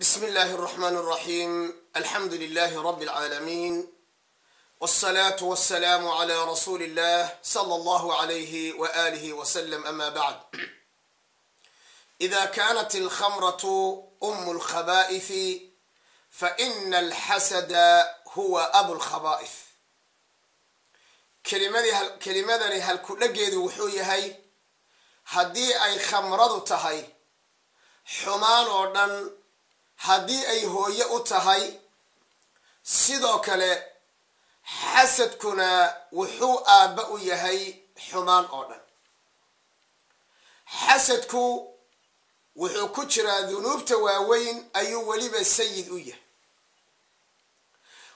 بسم الله الرحمن الرحيم. الحمد لله رب العالمين، والصلاة والسلام على رسول الله صلى الله عليه وآله وسلم. أما بعد، إذا كانت الخمرة أم الخبائث فإن الحسد هو أبو الخبائث. كلمة هل كل جيد وحوي هاي هدي أي خمرة تهي xumaan oo dhan haddii ay hooye u tahay, sidoo kale xasadkuna wuxuu aabba u yahay xumaan oo dhan. xasadku wuxuu ku jiraa dunuubta waaweyn ayuu weliba sayid u yahay.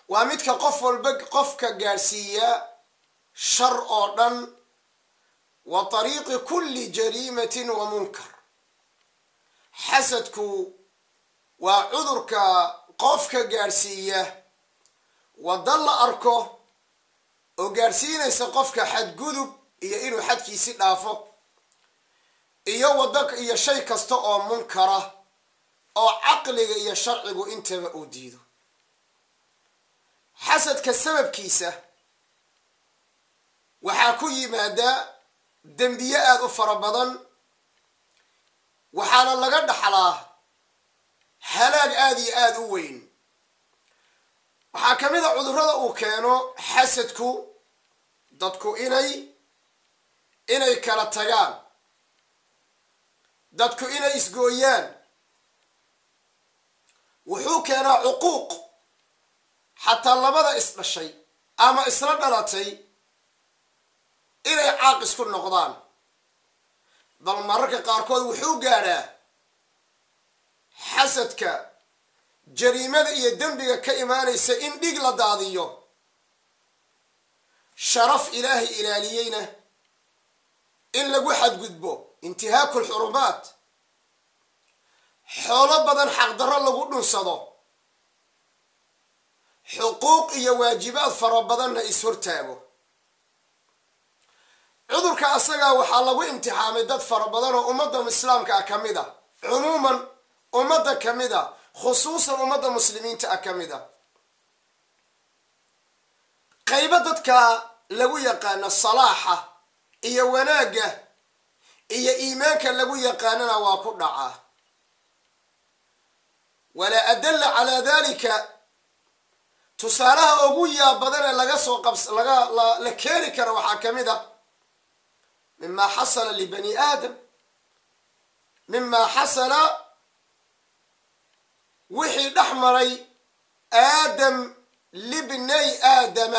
waa midka qof walba qofka gaarsiiya shar oo dhan wa tariiqi kulli jariimatin wa munkar. xasadku waa cudurka qofka gaarsiiya wadda la arko oo gaarsiinaysa qofka xadgudub iyo inuu xadkiisi dhaafo, iyo waddo iyo shay kasta oo munkara oo caqliga iyo sharcigu intaba uu diido. xasadka sababkiisa waxaa ku yimaada dembiye aad u fara badan, waxaana laga dhaxlaa halaag aad iyo aad u weyn. waxaa ka mid a cudurrada uu keeno xasadku dadku inay kala tagaan, dadku inay isgooyaan. wuxuu keenaa cuquuq, xataa labada isdhashay ama isla dhalatay inay caaq isku noqdaan. bal mararka qaarkood wuxuu gaadhaa xasadka jariimada iyo dembiga ka imaanaysa in dhig la daadiyo, sharaf ilaahay ilaaliyeyna in lagu xadgudbo, intihaaku lxurumaat, xoolo badan xaqdarro lagu dhunsado, xuquuq iyo waajibaad fara badanna is-hortaago. cudurka asagaa waxaa lagu imtixaamay dad fara badan oo ummadda islaamka ah ka mid a, cumuuman ummadda ka mid a, khusuusan ummadda muslimiinta ah ka mid a. qaybo dadka lagu yaqaano salaaxa iyo wanaagga iyo iimaanka lagu yaqaanana waa ku dhacaa. walaa adalla calaa dalika, tusaalaha ugu yaab badanee la keeni kara waxaa ka mid a مما حصل لبني آدم، مما حصل وحي دحمري آدم لبني آدم.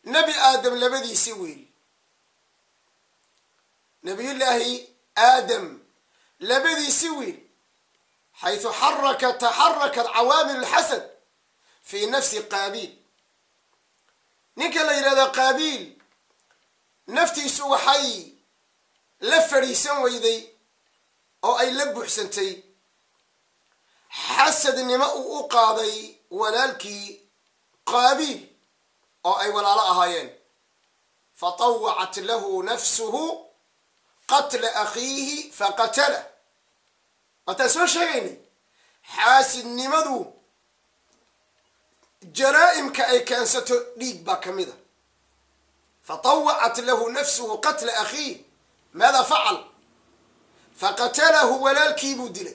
نبي آدم لبدي سويل، نبي الله آدم لبدي سويل، حيث تحركت عوامل الحسد في نفس قابيل. نكلا إلى قابيل naftiisu waxay la fadhiisan weyday oo ay la buuxsantay xasadnimo uu u qaaday walaalkii qaabiil oo ay walaalo ahaayeen. fatawacat lahu nafsuhu qatla akhiihi faqatala. wataan soo sheegaynay xaasidnimadu jaraa'imka ay keensato dhiig baa ka mid a. فطوعت له نفسه قتل أخيه، ماذا فعل؟ فقتله ولالكي بدله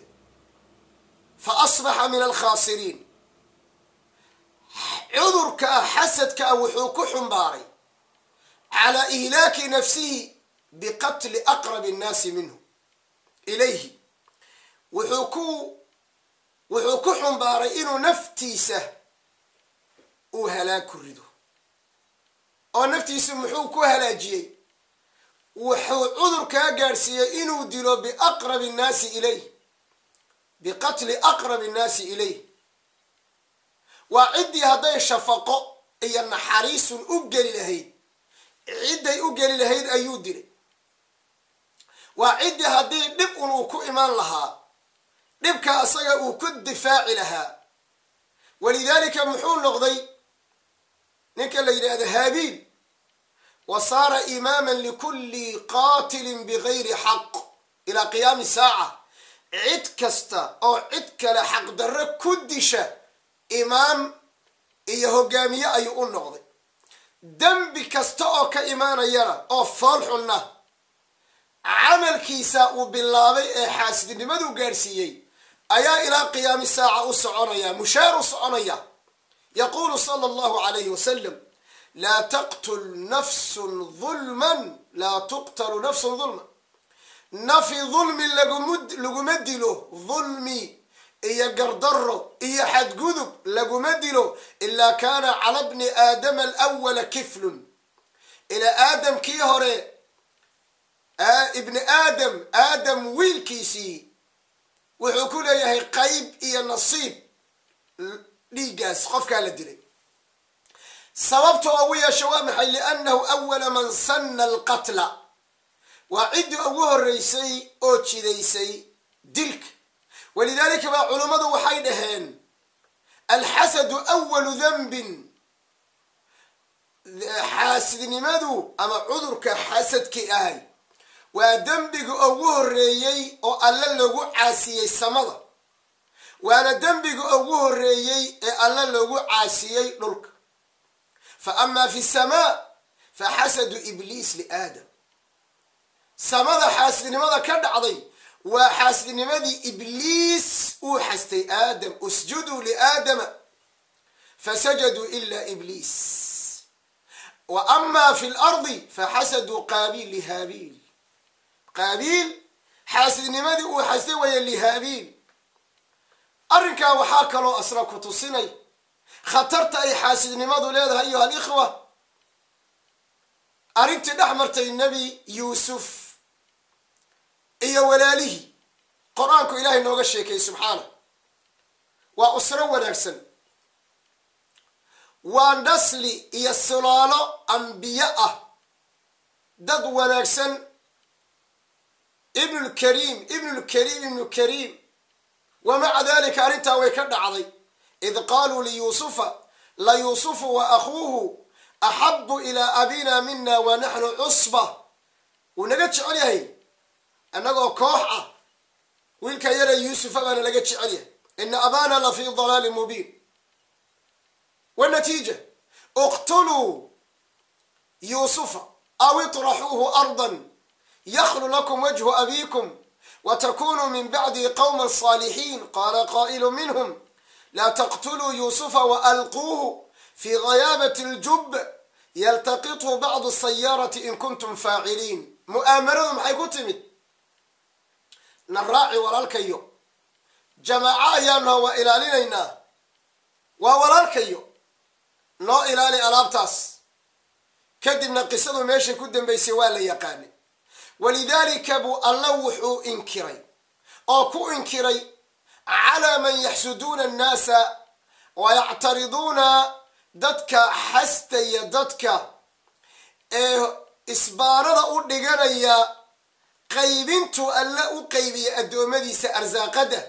فأصبح من الخاسرين. عذرك حسدك وحوك حنباري على إهلاك نفسه بقتل أقرب الناس منه إليه. وحوك حنباري إنه نفتيسه وهلاك الردو، oo naftiisu muxuu ku halaajiyey? wuxuu cudurkaa gaarsiiyey inuu dilo biaqrabi nnaasi ilayh, biqatli aqrabi nnaasi ilayh. waa ciddii hadday shafaqo iyo naxariisun u geli lahayd, cidday u geli lahayd ayuu dilay. waa ciddii haddii dhib unuu ku imaan lahaa, dhibka asaga uu ku difaaci lahaa. walidaalika muxuu noqday ninka la yidhaahdo haabiil. wasaara imaaman likulli qaatilin bigayri xaq ilaa qiyaami saaca. cid kasta oo cid kale xaqdarro ku disha imaam iyo hogaamiye ayuu u noqday. dembi kasta oo ka imaanayana oo fool xunna camalkiisa uu bilaabay ee xaasidnimadu gaarsiiyey ayaa ilaa qiyaami saaca u soconaya, mushaar u soconaya. yaquulu sala allahu calayhi wasalam laa taqtul nafsun dulman, laa tuqtalu nafsun dulman, nafi dulmi laguma dilo, dulmi iyo gardarro iyo xadgudub laguma dilo, ilaa kaana cala bni aadama alawala kiflun, ilaa aadamkii hore ibni aadam wiilkiisii wuxuu ku leeyahay qayb iyo nasiib dhiiggaas qofkaa la dilay. sababta ugu yeesho waa maxay? liannahu awala man sanna alqatla, waa ciddii ugu horreysay oo jidaysay dilka. walidaalika baa culummadu waxay dhaheen alxasadu awalu dambin, xaasidnimadu ama cudurka xasadki ahay waa dembiga ugu horreeyey oo alle lagu caasiyey samada, waana dembiga ugu horreeyey ee alle lagu caasiyey dhulka. fa amaa fi samaa fa xasadu ibliis liaadam, samada xaasidnimada ka dhacday waa xaasidnimadii ibliis uu xastay aadam. usjuduu liaadama fasajaduu ila ibliis. wa amaa fi lardi faxasaduu qaabiil lihaabiil, qaabiil xaasidnimadii uu xastay waya lihaabiil. arrinkaa waxaa kaloo asna ku tusinay khatarta ay xaasidnimadu leedahay ayuha alikhwa. arrintii dhex martay nebi yuusuf iyo walaalihii qur-aanku ilaahay nooga sheekayey subxaana. waa usro wanaagsan, waa nasli iyo sulaalo ambiye ah, dad wanaagsan. ibnu kariim wamaca dalika arrintaa way ka dhacday. id qaaluu liyuusufa layuusufu wa akhuuhu axabu ilaa abina mina wa naxnu cusba. wuu naga jecel yahay annagoo koox ah, wiilka yara yuusufa baana laga jecel yahay. ina abana la fii dalaali mubiin. wanatiija اqtuluu yuusufa aw iطraxuuhu ardan yakhlu lakum wajhu abiikum watakunuu min bacdi qawma صaalixiin. qaala qaa'ilu minhum laa taqtuluu yuusufa waalquuhu fii ghayaabati اljub yaltaqithu bacdu sayaarati in kuntum faaciliin. mu'aamaradu maxay ku timid? na raaci walaalkayo, jamaaco ayaanoo waa ilaalinaynaa, waa walaalkayo, noo ilaali alaabtaas. kadibna qisadu meeshay ku dambaysay waa la yaqaanay. walidaalika buu alla wuxuu inkiray oo ku inkiray calaa man yaxsuduuna annaasa wayactariduuna, dadka xastaya dadka ee isbaarada u dhiganaya qaybintuu alle u qaybiya addoommadiisa arsaaqada,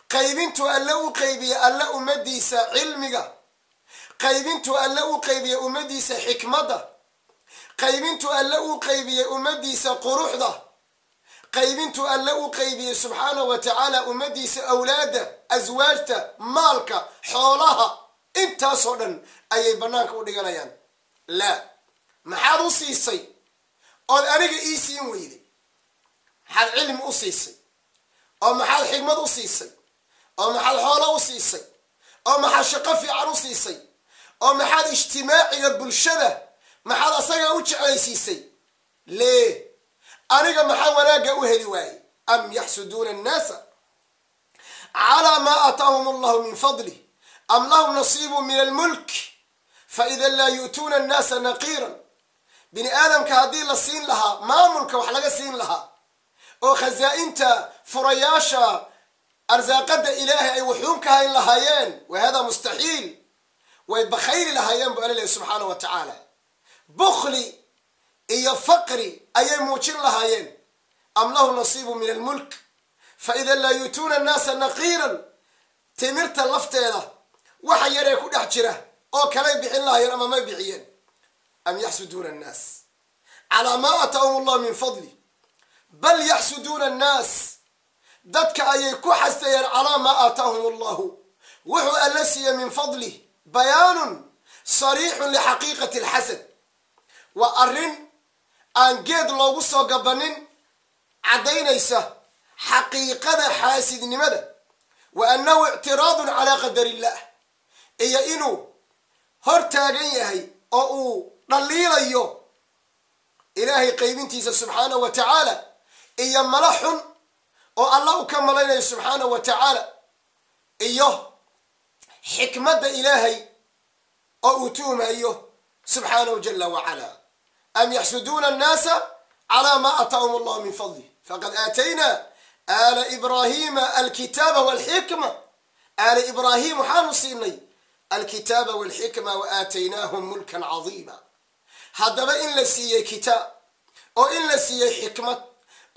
qaybintuu alle u qaybiya alle ummadiisa cilmiga, qaybintuu alle u qaybiya ummadiisa xikmadda, qaybintuu alle u qaybiyey ummadiisa quruxda, qaybintuu alle u qaybiyey subxaanahu wa tacaala ummadiisa awlaadda, aswaajta, maalka, xoolaha, intaasoo dhan ayay bannaanka u dhiganayaan. laa, maxaad u siisay ood aniga ii siin weyday? maxaad cilmi u siisay, oo maxaad xikmad u siisay, oo maxaad xoolo u siisay, oo maxaad shaqo fiican u siisay, oo maxaad ijtimaaciga bulshada maxaad asaga u jeclaysiisay? lee, aniga maxaa wanaagga u heli waayey? am yaxsuduuna annaasa calaa maa aataahum allahu min fadlih am lahum nasiibu min almulk faida laa yu'tuuna annaasa naqiiran. bini aadamka haddii la siin lahaa maamulka wax laga siin lahaa oo khasaa-inta furayaasha arsaaqada ilaahay ay wuxuun ka hayn lahaayeen, wa hada mustaxiil, way bakhayli lahaayeen bu alla lehy subxaana wa tacaala. bukhli iyo faqri ayay muujin lahaayeen. am lahu nasiibu min almulk faida laa yu'tuuna annaasa naqiiran. timirta lafteeda waxa yaree ku dhex jira oo kalay bixin lahaayeen ama may bixiyeen. am yaxsuduuna annaas calaa maa aataahum allah min fadli bal yaxsuduuna annaas dadka ayay ku xastayeen calaa maa aataahum allahu wuxuu alla siiye min fadlih bayaanun sariixun lixaqiiqati alxasad waa arrin aan geed loogu soo gabanin caddaynaysa xaqiiqada xaasidnimada wa annahu ictiraadun calaa qadari illah iyo inuu hor taagan yahay oo uu dhaliilayo ilaahay qaybintiisa subxaanahu wa tacaala iyo mala xun oo allah u ka malaynayo subxaanahu wa tacaala iyo xikmadda ilaahay oo uu tuumayo subxaanahu jala wacala am yaxsuduuna annaasa calaa maa aataahum allahu min fadlih faqad aataynaa aala ibraahiima alkitaaba walxikma aala ibraahim waxaanu siinay alkitaaba walxikma wa aataynaahum mulkan cadiima haddaba in la siiyey kitaab oo in la siiyey xikmad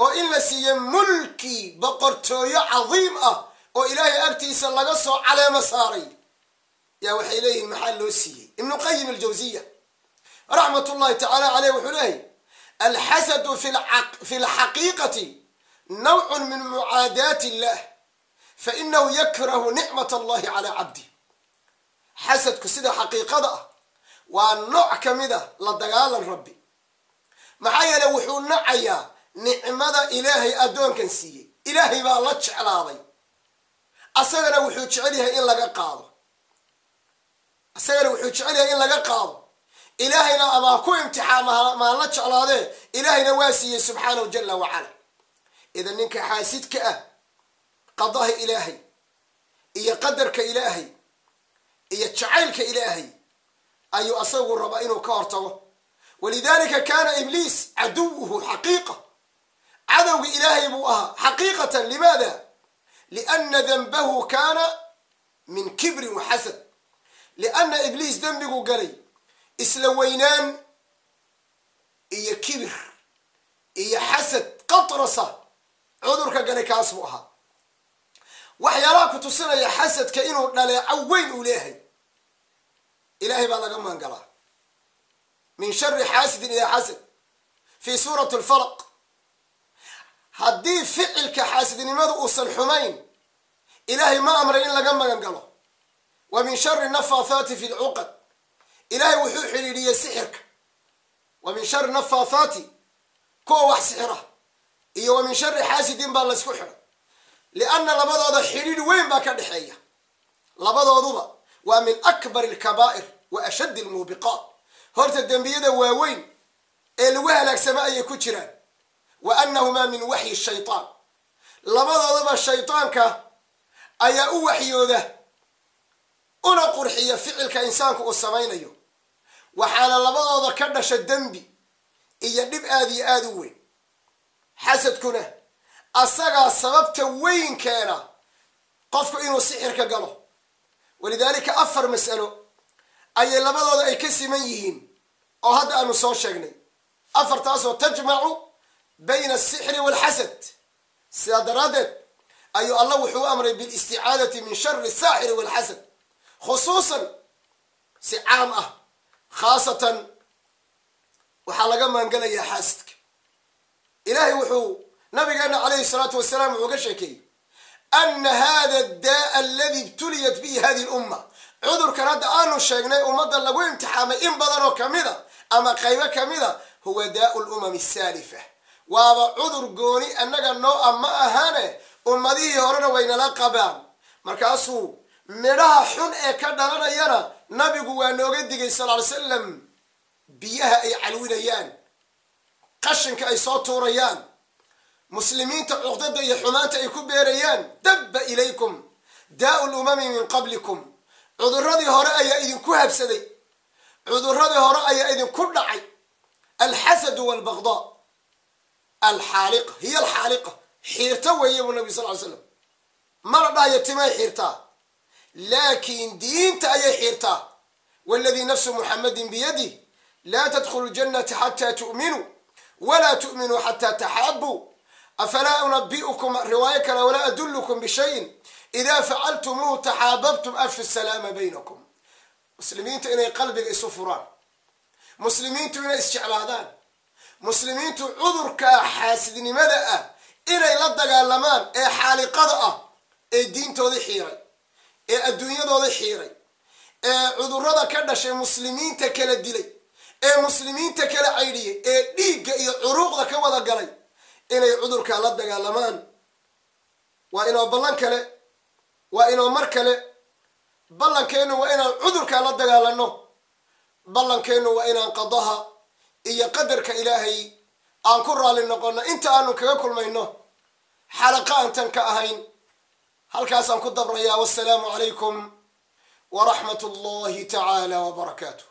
oo in la siiyey mulki boqortooyo cadiim ah oo ilaahay agtiisa laga soo caleemo saaray yaa waxay leeyihin maxaa loo siiyey ibnu qayim aljawsiya raxmat ullahi tacaala caleyh wuxuu leeyahy alxasadu fi lxaqiiqati nawcun min mucaadaati illah fainahu yakrahu nicmat allahi calaa cabdih xasadku sida xaqiiqada ah waa nooc ka mid a la dagaalan rabbi maxaa yeele wuxuu nacayaa nicmada ilaahay addoonkan siiyey ilaahay baa la jeclaaday asagana wuxuu jecel yahay in laga qaado ilaahayna amaa ku imtixaama maan la jeclaadee ilaahayna waa siiyey subxaanahu jala wacala idan ninka xaasidka ah qadaha ilaahay iyo qadarka ilaahay iyo jacaylka ilaahay ayuu asagu rabaa inuu ka hortago walidalika kaana ibliis caduwuhu xaqiiqa cadowga ilaahay buu ahaa xaqiiqatan limaada liana danbahu kaana min kibrin waxasad liana ibliis dembiguu galay isla weynaan iyo kibir iyo xasad qatrasa cudurka galay kaas buu ahaa waxyaalaha ku tusinaya xasadka inuu dhaleeco weyn uu leeyahay ilaahay baa laga maangalaa min shari xaasidin ilaa xasad fii suurati alfalaq haddii ficilka xaasidnimadu uusan xumayn ilaahay ma amray in laga magan galo wa min shari nafaathaati fi lcuqad ilaahay wuxuu xidhiidhiyey sixirka wa min shari nafaathaati kuwa wax sixira iyo wa min shari xaasidin baa laysku xidhay lianna labadooda xidhiidh weyn baa ka dhexeeya labadooduba waa min akbar alkabaa'ir wa ashaddi almuubiqaat horta dembiyada waaweyn ee lagu halaagsamo ayay ku jiraan wa annahumaa min waxyi shaytaan labadoodaba shaytaanka ayaa u waxyooda una qurxiya ficilka insaanku uu samaynayo waxaana labadooda ka dhasha dembi iyo dhib aad iyo aada u weyn xasadkuna asagaa sababta weyn keena qofku inuu sixirka galo walidaalika 4 mas'alo ayay labadooda ay ka siman yihiin oo hadda aanu soo sheegnay 4taasoo tajmacu bayna asixri waalxasad sidaa daraaddeed ayuu allah wuxuu amray bilisticaadati min shari asaaxiri waalxasad khusuusan si caam ah khaasatan waxaa laga maangalayaa xaasidka ilaahay wuxuu nabigeena calayhi salaatu wasalaam wuxuu ka sheekeeyey ana hada addaa aladi ibtuliyat bihi hadihi lumma cudurkan hadda aanu sheegnay ummadda lagu imtixaamay in badan oo kamida ama qaybo kamida huwa daau lumami asaalifa waaba cudur gooni annaga noo-a ma ahaane ummadihii horena waynala qabaan markaasuu midhaha xun ee ka dhalanayana nabigu waa nooga digay sal ly salam biyaha ay calwinayaan qashinka ay soo tuurayaan muslimiinta cuqdada iyo xumaanta ay ku beerayaan dabba ilaykum daau lumami min qablikum cudurradii hore ayaa idinku habsaday cudurradii hore ayaa idinku dhacay alxasadu walbagdaa alxaaliqa hiya alxaaliqa xiirta weeye buu nabi sal ly slam mala dhahayo timay xiirtaa laakiin diinta ayay xiirtaa waladii nafsu muxamadin biyadih laa tadkhulu ljannata xataa tu'minuu walaa tu'minuu xataa taxaabuu afalaa unabi'ukum riwaayo kale walaa adullukum bishayin idaa facaltumuuhu taxaababtum afshu salaama baynakum muslimiintu inay qalbiga isu furaan muslimiintu inay isjeclaadaan muslimiintu cudurka xaasidnimada ah inay la dagaalamaan ee xaaliqada ah ee diintoodii xiiray ee adduunyadoodii xiiray ee cudurrada ka dhashay muslimiinta kala dilay ee muslimiinta kala caydhiyay ee dhiigga iyo curuuqda ka wada galay inay cudurkaa la dagaalamaan waa inoo ballan kale waa inoo mar kale ballankeennu waa inaan cudurkaa la dagaalanno ballankeennu waa inaan qadaha iyo qadarka ilaahay aan ku raalli noqonno inta aanu kaga kulmayno xalaqa aan tan ka ahayn halkaasaan ku dabrayaa wassalaamu calaykum waraxmat ullahi tacaala wabarakaatuh